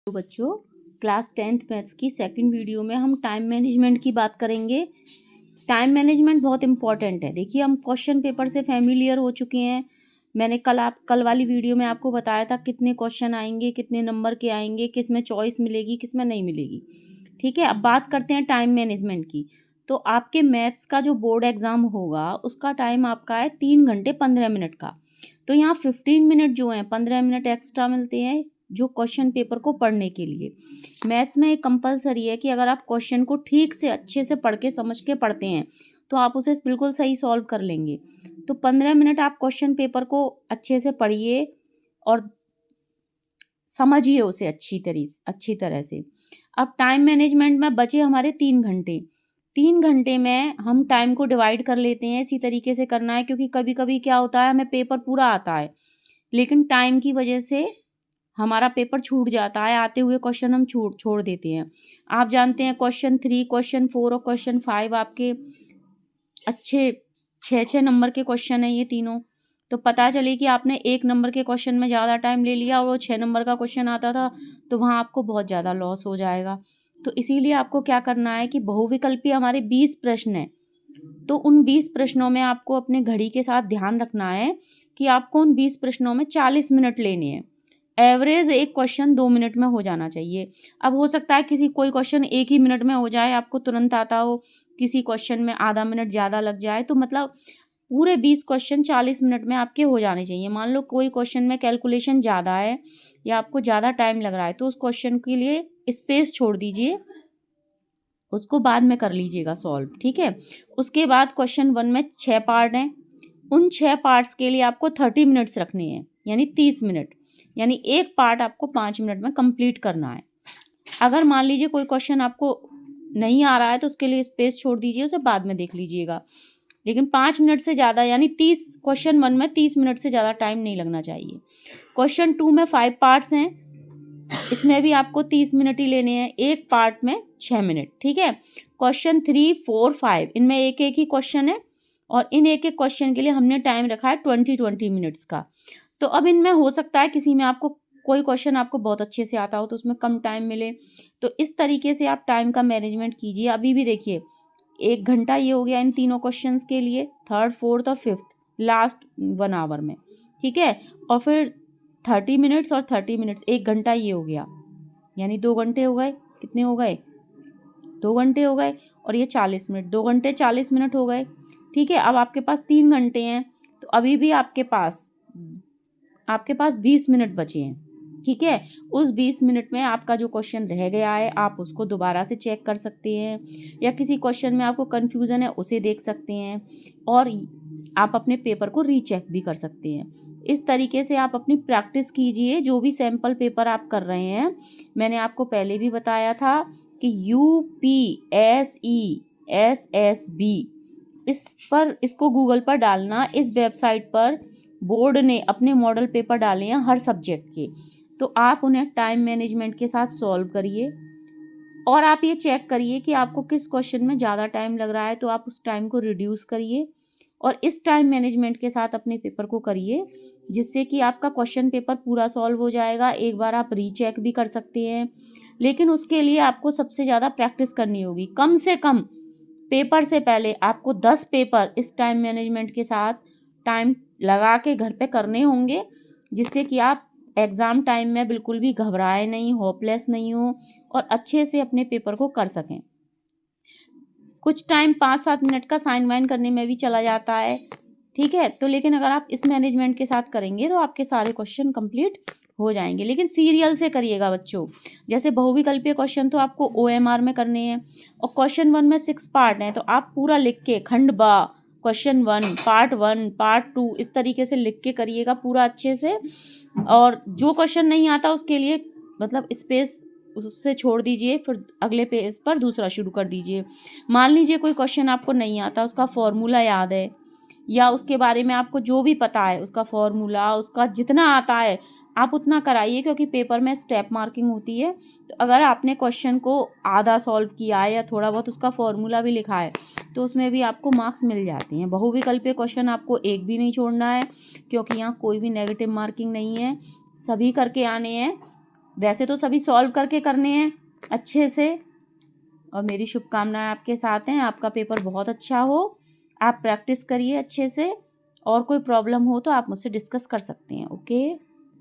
तो बच्चों, class 10th maths की सेकंड वीडियो में हम टाइम मैनेजमेंट की बात करेंगे। टाइम मैनेजमेंट बहुत इंपॉर्टेंट है। देखिए, हम क्वेश्चन पेपर से फैमिलियर हो चुके हैं। मैंने कल वाली वीडियो में आपको बताया था कितने क्वेश्चन आएंगे, कितने नंबर के आएंगे, किस में चॉइस मिलेगी, किस में नहीं मिलेगी। ठीक है, अब बात करते हैं टाइम मैनेजमेंट की। तो आपके मैथ्स का जो बोर्ड एग्जाम होगा उसका टाइम आपका है 3 घंटे 15 मिनट का। तो यहाँ 15 मिनट जो है 15 मिनट एक्स्ट्रा मिलते हैं जो क्वेश्चन पेपर को पढ़ने के लिए। मैथ्स में एक कंपलसरी है कि अगर आप क्वेश्चन को ठीक से अच्छे से पढ़ के समझ के पढ़ते हैं तो आप उसे बिल्कुल सही सॉल्व कर लेंगे। तो 15 मिनट आप क्वेश्चन पेपर को अच्छे से पढ़िए और समझिए उसे अच्छी तरह से। अब टाइम मैनेजमेंट में बचे हमारे 3 घंटे। 3 घंटे में हम टाइम को डिवाइड कर लेते हैं। इसी तरीके से करना है, क्योंकि कभी कभी क्या होता है, हमें पेपर पूरा आता है लेकिन टाइम की वजह से हमारा पेपर छूट जाता है। आते हुए क्वेश्चन हम छोड़ देते हैं। आप जानते हैं क्वेश्चन 3, क्वेश्चन 4 और क्वेश्चन 5 आपके अच्छे 6 नंबर के क्वेश्चन हैं ये तीनों। तो पता चले कि आपने 1 नंबर के क्वेश्चन में ज़्यादा टाइम ले लिया और वो 6 नंबर का क्वेश्चन आता था, तो वहाँ आपको बहुत ज़्यादा लॉस हो जाएगा। तो इसीलिए आपको क्या करना है कि बहुविकल्पी हमारे 20 प्रश्न हैं। तो उन 20 प्रश्नों में आपको अपने घड़ी के साथ ध्यान रखना है कि आपको उन 20 प्रश्नों में 40 मिनट लेने हैं। एवरेज एक क्वेश्चन 2 मिनट में हो जाना चाहिए। अब हो सकता है कोई क्वेश्चन 1 ही मिनट में हो जाए, आपको तुरंत आता हो, किसी क्वेश्चन में आधा मिनट ज़्यादा लग जाए। तो मतलब पूरे 20 क्वेश्चन 40 मिनट में आपके हो जाने चाहिए। मान लो कोई क्वेश्चन में कैलकुलेशन ज़्यादा है या आपको ज़्यादा टाइम लग रहा है तो उस क्वेश्चन के लिए स्पेस छोड़ दीजिए, उसको बाद में कर लीजिएगा सॉल्व। ठीक है, उसके बाद क्वेश्चन 1 में 6 पार्ट हैं। उन 6 पार्ट्स के लिए आपको 30 मिनट्स रखने हैं, यानी 30 मिनट, यानी एक पार्ट आपको 5 मिनट में कंप्लीट करना है। अगर मान लीजिए कोई क्वेश्चन आपको नहीं आ रहा है तो उसके लिए स्पेस छोड़ दीजिए, उसे बाद में देख लीजिएगा। लेकिन 5 मिनट से ज़्यादा, यानी 30, क्वेश्चन 1 में 30 मिनट से ज़्यादा टाइम नहीं लगना चाहिए। क्वेश्चन 2 में 5 पार्ट्स हैं, इसमें भी आपको 30 मिनट ही लेने हैं, एक पार्ट में 6 मिनट। ठीक है, क्वेश्चन 3, 4, 5 इनमें एक एक ही क्वेश्चन है और इन एक एक क्वेश्चन के लिए हमने टाइम रखा है 20 मिनट्स का। तो अब इनमें हो सकता है किसी में आपको कोई क्वेश्चन आपको बहुत अच्छे से आता हो तो उसमें कम टाइम मिले। तो इस तरीके से आप टाइम का मैनेजमेंट कीजिए। अभी भी देखिए 1 घंटा ये हो गया इन तीनों क्वेश्चंस के लिए, 3rd, 4th और 5th लास्ट 1 आवर में। ठीक है, और फिर 30 मिनट्स और 30 मिनट्स, 1 घंटा ये हो गया, यानी 2 घंटे हो गए। कितने हो गए? 2 घंटे हो गए। और ये 40 मिनट, 2 घंटे 40 मिनट हो गए। ठीक है, अब आपके पास 3 घंटे हैं तो अभी भी आपके पास 20 मिनट बचे हैं। ठीक है, उस 20 मिनट में आपका जो क्वेश्चन रह गया है आप उसको दोबारा से चेक कर सकते हैं, या किसी क्वेश्चन में आपको कन्फ्यूज़न है उसे देख सकते हैं, और आप अपने पेपर को रीचेक भी कर सकते हैं। इस तरीके से आप अपनी प्रैक्टिस कीजिए। जो भी सैम्पल पेपर आप कर रहे हैं, मैंने आपको पहले भी बताया था कि UPSE-SSB इसको गूगल पर डालना। इस वेबसाइट पर बोर्ड ने अपने मॉडल पेपर डाले हैं हर सब्जेक्ट के, तो आप उन्हें टाइम मैनेजमेंट के साथ सॉल्व करिए और आप ये चेक करिए कि आपको किस क्वेश्चन में ज़्यादा टाइम लग रहा है तो आप उस टाइम को रिड्यूस करिए और इस टाइम मैनेजमेंट के साथ अपने पेपर को करिए, जिससे कि आपका क्वेश्चन पेपर पूरा सॉल्व हो जाएगा। एक बार आप रीचेक भी कर सकते हैं, लेकिन उसके लिए आपको सबसे ज़्यादा प्रैक्टिस करनी होगी। कम से कम पेपर से पहले आपको 10 पेपर इस टाइम मैनेजमेंट के साथ टाइम लगा के घर पे करने होंगे, जिससे कि आप एग्ज़ाम टाइम में बिल्कुल भी घबराए नहीं, होपलेस नहीं हो और अच्छे से अपने पेपर को कर सकें। कुछ टाइम 5-7 मिनट का साइन वाइन करने में भी चला जाता है। ठीक है, तो लेकिन अगर आप इस मैनेजमेंट के साथ करेंगे तो आपके सारे क्वेश्चन कंप्लीट हो जाएंगे। लेकिन सीरियल से करिएगा बच्चों। जैसे बहुविकल्पीय क्वेश्चन तो आपको OMR में करने हैं और क्वेश्चन 1 में 6 पार्ट हैं, तो आप पूरा लिख के खंड बा क्वेश्चन 1, पार्ट 1, पार्ट 2 इस तरीके से लिख के करिएगा पूरा अच्छे से। और जो क्वेश्चन नहीं आता उसके लिए मतलब स्पेस उससे छोड़ दीजिए, फिर अगले पेज पर दूसरा शुरू कर दीजिए। मान लीजिए कोई क्वेश्चन आपको नहीं आता, उसका फॉर्मूला याद है या उसके बारे में आपको जो भी पता है, उसका फॉर्मूला उसका जितना आता है आप उतना कराइए, क्योंकि पेपर में स्टेप मार्किंग होती है। तो अगर आपने क्वेश्चन को आधा सॉल्व किया है या थोड़ा बहुत उसका फॉर्मूला भी लिखा है तो उसमें भी आपको मार्क्स मिल जाते हैं। बहुविकल्पीय क्वेश्चन आपको एक भी नहीं छोड़ना है, क्योंकि यहाँ कोई भी नेगेटिव मार्किंग नहीं है, सभी करके आने हैं। वैसे तो सभी सॉल्व करके करने हैं अच्छे से, और मेरी शुभकामनाएं आपके साथ हैं। आपका पेपर बहुत अच्छा हो, आप प्रैक्टिस करिए अच्छे से, और कोई प्रॉब्लम हो तो आप मुझसे डिस्कस कर सकते हैं। ओके।